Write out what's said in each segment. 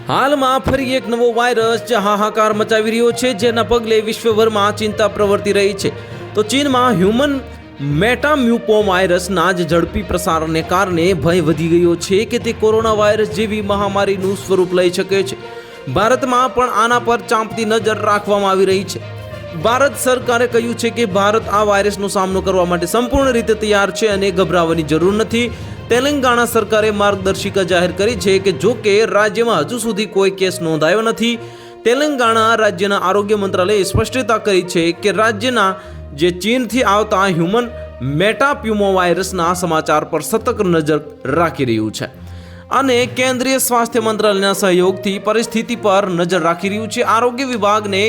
હાલમાં ફરી એક નવો વાયરસ જે હાહાકાર મચાવી રહ્યો છે, જેના પગલે વિશ્વભરમાં ચિંતા પ્રવર્તી રહી છે. તો ચીનમાં હ્યુમન મેટામ્યુપોમ વાયરસના જ ઝડપી પ્રસારને કારણે ભય વધી ગયો છે કે તે કોરોના વાયરસ જેવી મહામારીનું સ્વરૂપ લઈ શકે છે. ભારતમાં પણ આના પર ચાંપતી નજર રાખવામાં આવી રહી છે. ભારત સરકારે કહ્યું છે કે ભારત આ વાયરસનો સામનો કરવા માટે સંપૂર્ણ રીતે તૈયાર છે અને ગભરાવાની જરૂર નથી. તેલંગાણા સરકારે માર્ગદર્શિકા જાહેર કરી છે કે જો કે રાજ્યમાં હજુ સુધી કોઈ કેસ નોંધાયો નથી. તેલંગાણા રાજ્યના આરોગ્ય મંત્રાલયે સ્પષ્ટતા કરી છે કે રાજ્યના જે ચીનથી આવતા હ્યુમન મેટાપ્યુમો વાયરસના સમાચાર પર સતત નજર રાખી રહ્યું છે અને કેન્દ્રીય સ્વાસ્થ્ય મંત્રાલયના સહયોગથી પરિસ્થિતિ પર નજર રાખી રહ્યું છે. આરોગ્ય વિભાગને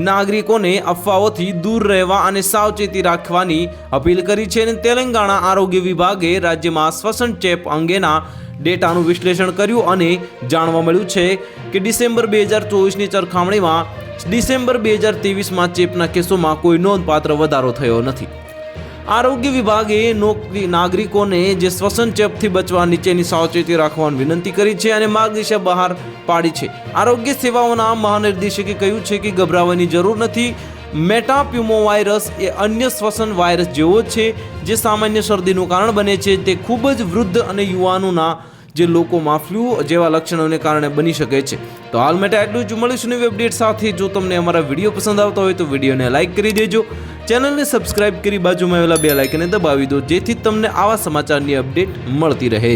નાગરિકોને અફવાઓથી દૂર રહેવા અને સાવચેતી રાખવાની અપીલ કરી છે. અને તેલંગાણા આરોગ્ય વિભાગે રાજ્યમાં શ્વસન ચેપ અંગેના ડેટાનું વિશ્લેષણ કર્યું અને જાણવા મળ્યું છે કે ડિસેમ્બર 2024ની સરખામણીમાં ડિસેમ્બર 2023માં ચેપના કેસોમાં કોઈ નોંધપાત્ર વધારો થયો નથી. આરોગ્ય વિભાગે નાગરિકોને જે શ્વસન ચેપથી બચવા નીચેની સાવચેતી રાખવાની વિનંતી કરી છે અને માર્ગદર્શિકા બહાર પાડી છે. આરોગ્ય સેવાઓના મહાનિર્દેશકે કહ્યું છે કે ગભરાવાની જરૂર નથી. મેટાપ્યુમો વાયરસ એ અન્ય શ્વસન વાયરસ જેવો છે જે સામાન્ય શરદીનું કારણ બને છે. તે ખૂબ જ વૃદ્ધ અને યુવાનોના જે લોકોમાં ફ્લૂ જેવા લક્ષણોને કારણે બની શકે છે. તો હાલ માટે આટલું જ. મળીશું નવી અપડેટ સાથે. જો તમને અમારા વિડીયો પસંદ આવતા હોય તો વિડીયોને લાઇક કરી દેજો, ચેનલને સબસ્ક્રાઇબ કરી બાજુમાં આવેલા બેલ આઇકનને દબાવી દો, જેથી તમને આવા સમાચારની અપડેટ મળતી રહે.